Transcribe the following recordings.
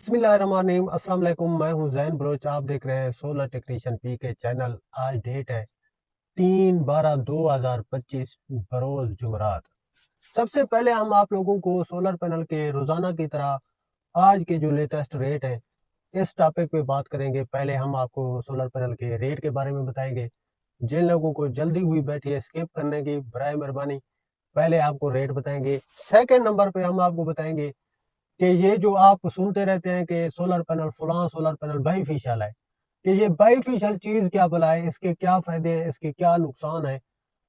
बिस्मिल्लाहिर्रहमानिर्रहीम। अस्सलाम वालेकुम। मैं हूं जैन बलोच। आप देख रहे हैं सोलर टेक्नीशियन पी के चैनल। आज डेट है 3/12/2025 बरोज जुमरात। सबसे पहले हम आप लोगों को सोलर पैनल के रोजाना की तरह आज के जो लेटेस्ट रेट है इस टॉपिक पे बात करेंगे। पहले हम आपको सोलर पैनल के रेट के बारे में बताएंगे। जिन लोगों को जल्दी हुई बैठी है स्किप करने की बराए मेहरबानी पहले आपको रेट बताएंगे। सेकंड नंबर पे हम आपको बताएंगे कि ये जो आप सुनते रहते हैं कि सोलर पैनल फलां सोलर पैनल बाईफिशियल है, कि ये बाईफिशियल चीज क्या भला है, इसके क्या फायदे हैं, इसके क्या नुकसान है।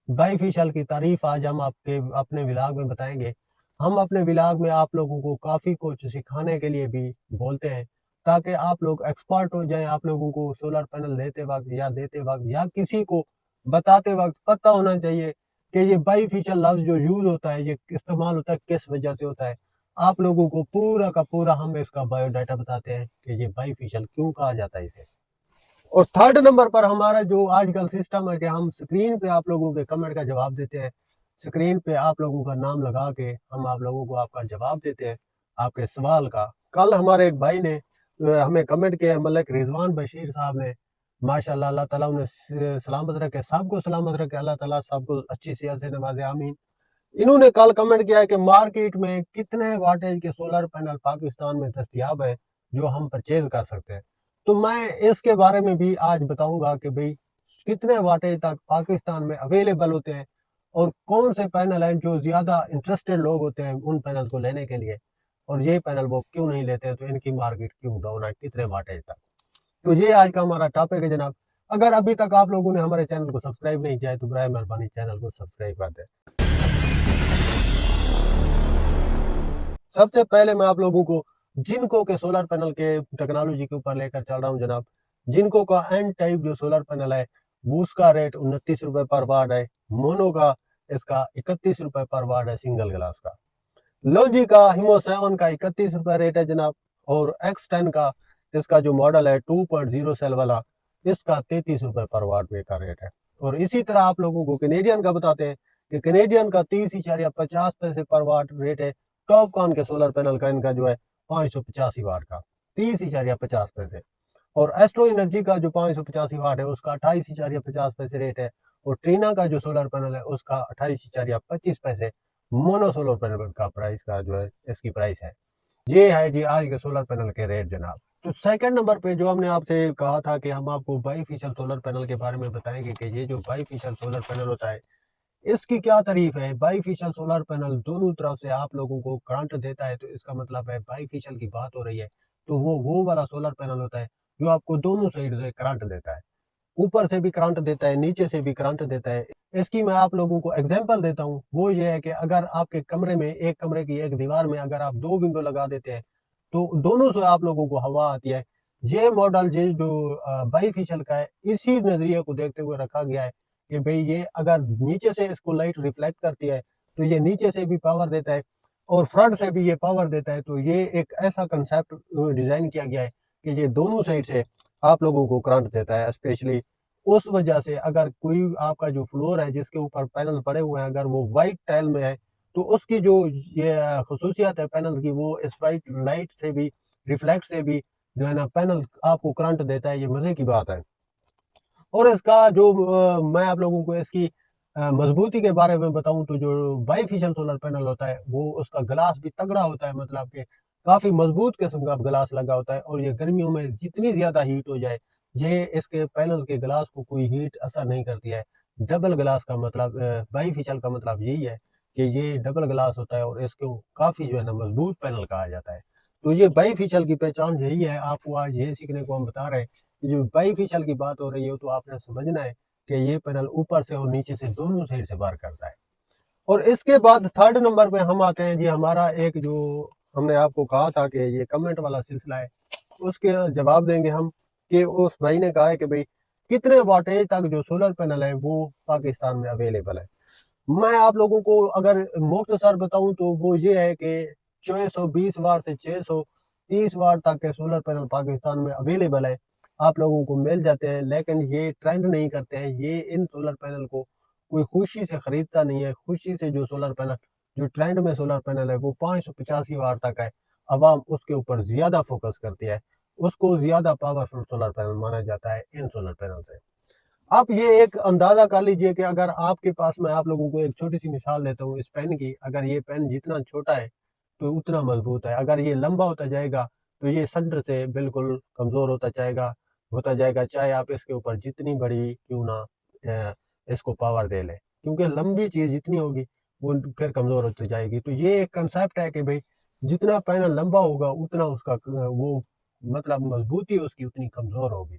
बाईफिशियल की तारीफ आज हम आपके अपने विलाग में बताएंगे। हम अपने विलाग में आप लोगों को काफी कुछ सिखाने के लिए भी बोलते हैं ताकि आप लोग एक्सपर्ट हो जाएं। आप लोगों को सोलर पैनल लेते वक्त या देते वक्त या किसी को बताते वक्त पता होना चाहिए कि ये बाईफिशियल लफ्ज जो यूज होता है, ये इस्तेमाल होता है किस वजह से होता है। आप लोगों को पूरा का पूरा हम इसका बायोडाटा बताते हैं कि ये बाईफिशियल क्यों कहा जाता है इसे। और थर्ड नंबर पर हमारा जो आजकल सिस्टम है कि हम स्क्रीन पे आप लोगों के कमेंट का जवाब देते हैं। स्क्रीन पे आप लोगों का नाम लगा के हम आप लोगों को आपका जवाब देते हैं आपके सवाल का। कल हमारे एक भाई ने हमें कमेंट किया, मलिक रिजवान बशीर साहब ने। माशाल्लाह, अल्लाह ताला उन्हें सलामत रखे, सबको सलामत रखे, अल्लाह ताला सबको अच्छी सेहत से नवाजे, आमीन। इन्होंने कल कमेंट किया है कि मार्केट में कितने वाटेज के सोलर पैनल पाकिस्तान में दस्तयाब है जो हम परचेज कर सकते हैं। तो मैं इसके बारे में भी आज बताऊंगा कि भाई कितने वाटेज तक पाकिस्तान में अवेलेबल होते हैं और कौन से पैनल हैं जो ज्यादा इंटरेस्टेड लोग होते हैं उन पैनल को लेने के लिए, और ये पैनल वो क्यों नहीं लेते हैं, तो इनकी मार्केट क्यों डाउन है, कितने वाटेज तक। तो ये आज का हमारा टॉपिक है जनाब। अगर अभी तक आप लोगों ने हमारे चैनल को सब्सक्राइब नहीं किया है तो बराए मेहरबानी चैनल को सब्सक्राइब कर दें। सबसे पहले मैं आप लोगों को जिनको के सोलर पैनल के टेक्नोलॉजी के ऊपर लेकर चल रहा हूं जनाब। जिनको का एन टाइप जो सोलर पैनल है वो उसका रेट 29 रुपए पर वाट है। मोनो का इसका 31 रुपए पर वाट है सिंगल ग्लास का। लोजी का हिमो 7 का 31 रुपए रेट है जनाब। और X10 का इसका जो मॉडल है 2.0 सेल वाला, इसका 33 रुपए पर वाट में का रेट है। और इसी तरह आप लोगों को कैनेडियन का बताते हैं कि कैनेडियन का 30.50 पर वाट रेट है। टॉपकॉन के सोलर पैनल का इनका जो है 585 वाट का 30.50। और एस्ट्रो एनर्जी का जो 585 वाट है उसका 28.50 रेट है। और ट्रीना का जो सोलर पैनल है उसका 28.25। मोनो सोलर पैनल का प्राइस का जो है इसकी प्राइस है। ये है जी आज के सोलर पैनल के रेट जनाब। तो सेकंड नंबर पे जो हमने आपसे कहा था कि हम आपको बाईफिशियल सोलर पैनल के बारे में बताएंगे कि ये जो बाईफिशियल सोलर पैनल होता है इसकी क्या तारीफ है। बाईफिशियल सोलर पैनल दोनों तरफ से आप लोगों को करंट देता है, तो इसका मतलब है बाईफिशियल की बात हो रही है तो वो वाला सोलर पैनल होता है जो आपको दोनों साइड से करंट देता है। ऊपर से भी करंट देता है, नीचे से भी करंट देता है। इसकी मैं आप लोगों को एग्जांपल देता हूँ। वो ये है कि अगर आपके कमरे में एक कमरे की एक दीवार में अगर आप दो विंडो लगा देते हैं तो दोनों से आप लोगों को हवा आती है। ये मॉडल ये जो बाईफिशियल का है इसी नजरिए को देखते हुए रखा गया है कि भाई ये अगर नीचे से इसको लाइट रिफ्लेक्ट करती है तो ये नीचे से भी पावर देता है और फ्रंट से भी ये पावर देता है। तो ये एक ऐसा कंसेप्ट डिजाइन किया गया है कि ये दोनों साइड से आप लोगों को करंट देता है। स्पेशली उस वजह से अगर कोई आपका जो फ्लोर है जिसके ऊपर पैनल पड़े हुए हैं अगर वो वाइट टाइल में है तो उसकी जो ये खसूसियत है पैनल की, वो इस वाइट लाइट से भी रिफ्लेक्ट से भी जो है ना पैनल आपको करंट देता है। ये मजे की बात है। और इसका जो मैं आप लोगों को इसकी मजबूती के बारे में बताऊं तो जो बाईफिशियल सोलर पैनल होता है वो उसका ग्लास भी तगड़ा होता है, मतलब कि काफी मजबूत किस्म का ग्लास लगा होता है। और ये गर्मियों में जितनी ज्यादा हीट हो जाए ये इसके पैनल के ग्लास को कोई हीट असर नहीं करती है। डबल ग्लास का मतलब बाईफिशियल का मतलब यही है कि ये डबल ग्लास होता है और इसको काफी जो है ना मजबूत पैनल कहा जाता है। तो ये बाईफिशियल की पहचान यही है। आपको आज ये सीखने को हम बता रहे हैं। जो बाईफिशियल की बात हो रही है तो आपने समझना है कि ये पैनल ऊपर से और नीचे से दोनों साइड से वार करता है। और इसके बाद थर्ड नंबर पे हम आते हैं जी। हमारा एक जो हमने आपको कहा था कि ये कमेंट वाला सिलसिला है उसके जवाब देंगे हम कि उस भाई ने कहा है कि भाई कितने वाटेज तक जो सोलर पैनल है वो पाकिस्तान में अवेलेबल है। मैं आप लोगों को अगर मुख्तसर बताऊं तो वो ये है कि 620 वाट से 630 वाट तक के सोलर पैनल पाकिस्तान में अवेलेबल है। आप लोगों को मिल जाते हैं, लेकिन ये ट्रेंड नहीं करते हैं। ये इन सोलर पैनल को कोई खुशी से खरीदता नहीं है। खुशी से जो सोलर पैनल जो ट्रेंड में सोलर पैनल है वो 585 वाट तक है। आवाम उसके ऊपर ज़्यादा फोकस करती है, उसको ज़्यादा पावरफुल सोलर पैनल माना जाता है इन सोलर पैनल से। आप ये एक अंदाज़ा कर लीजिए कि अगर आपके पास, मैं आप लोगों को एक छोटी-सी मिसाल देता हूँ इस पेन की, अगर ये पेन जितना छोटा है, तो उतना मज़बूत है। अगर ये लंबा होता जाएगा, तो ये सेंटर से बिल्कुल कमज़ोर होता जाएगा, चाहे आप इसके ऊपर जितनी बड़ी क्यों ना इसको पावर दे लें। क्योंकि लंबी चीज़ जितनी होगी, वो फिर कमज़ोर होती जाएगी। तो ये एक कांसेप्ट है कि भई जितना पैनल लंबा होगा, उतना उसका वो मतलब मज़बूती उसकी उतनी कमज़ोर होगी।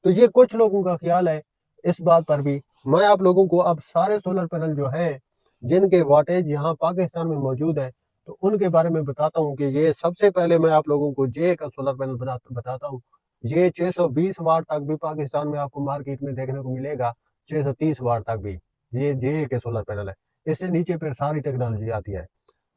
तो ये कुछ लोगों का ख्याल है इस बात पर भी। मैं आप लोगों को अब सारे सोलर पैनल जो हैं, जिनके वाटेज यहाँ पाकिस्तान में मौजूद है, तो उनके बारे में बताता हूँ कि ये सबसे पहले मैं आप लोगों को जे का सोलर पैनल बताता हूँ। ये 620 वाट तक भी पाकिस्तान में आपको मार्केट में देखने को मिलेगा, 630 वाट तक भी। ये जे के सोलर पैनल है। इससे नीचे फिर सारी टेक्नोलॉजी आती है।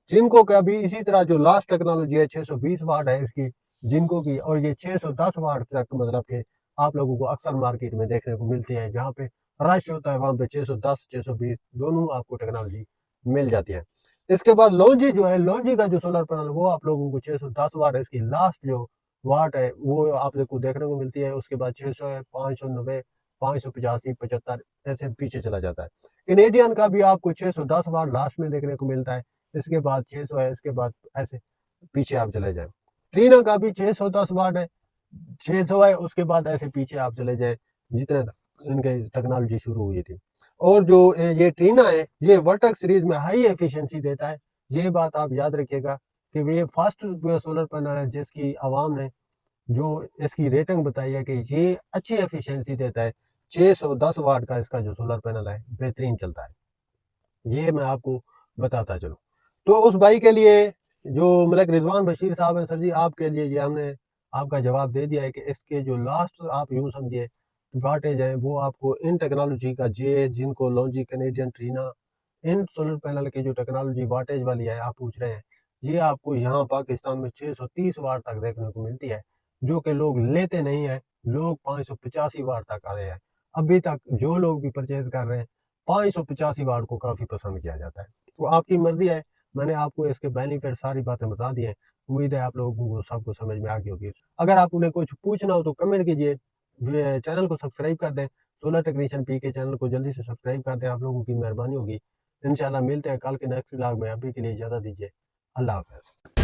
जिनको का भी इसी तरह जो लास्ट टेक्नोलॉजी है 620 वाट है इसकी, जिनको की, और ये 610 वाट तक मतलब कि आप लोगों को अक्सर मार्केट में देखने को मिलती है। जहाँ पे रश होता है वहाँ पे 610 620 दोनों आपको टेक्नोलॉजी मिल जाती है। इसके बाद लॉन्जी जो है, लॉन्जी का जो सोलर पैनल, वो आप लोगों को 610 वाट है, इसकी लास्ट जो वाट है वो आप लोग को देखने को मिलती है। उसके बाद 600 है, 590, 585, 75 ऐसे पीछे चला जाता है। कैनेडियन का भी आपको 610 वाट लास्ट में देखने को मिलता है। इसके बाद 600 है, इसके बाद ऐसे पीछे आप चले जाए। ट्रीना का भी 610 वाट है, 600 है, उसके बाद ऐसे पीछे आप चले जाए जितने इनके टेक्नोलॉजी शुरू हुई थी। और जो ये ट्रीना है, ये वर्टेक्स सीरीज में हाई एफिशिएंसी देता है। ये बात आप याद रखिएगा कि ये फास्ट सोलर पैनल है जिसकी आवाम ने जो इसकी रेटिंग बताई है कि ये अच्छी एफिशिएंसी देता है। 610 वाट का इसका जो सोलर पैनल है बेहतरीन चलता है। ये मैं आपको बताता चलूँ। तो उस भाई के लिए जो मलिक रिजवान बशीर साहब हैं, सर जी आपके लिए ये हमने आपका जवाब दे दिया है कि इसके जो लास्ट आप यूँ समझिए वाटेज हैं, वो आपको इन टेक्नोलॉजी का जे, जिनको, लॉन्जी, कैनेडियन, ट्रीना, इन सोलर पैनल की जो टेक्नोलॉजी वाटेज वाली है आप पूछ रहे हैं, ये आपको यहाँ पाकिस्तान में 630 वाट तक देखने को मिलती है, जो कि लोग लेते नहीं हैं। लोग 585 वाट तक आ रहे हैं। अभी तक जो लोग भी परचेज कर रहे हैं, 585 वाट को काफ़ी पसंद किया जाता है। तो आपकी मर्ज़ी है। मैंने आपको इसके बेनिफिट सारी बातें बता दी हैं। उम्मीद है आप लोगों को सबको समझ में आ गई होगी। अगर आप उन्हें कुछ पूछना हो तो कमेंट कीजिए। चैनल को सब्सक्राइब कर दें। सोलर टेक्नीशियन पी के चैनल को जल्दी से सब्सक्राइब कर दें। आप लोगों की मेहरबानी होगी। इंशाल्लाह मिलते हैं कल के नेक्स्ट व्लॉग में। अभी के लिए इजाज़त दीजिए। अल्लाह हाफ़िज़।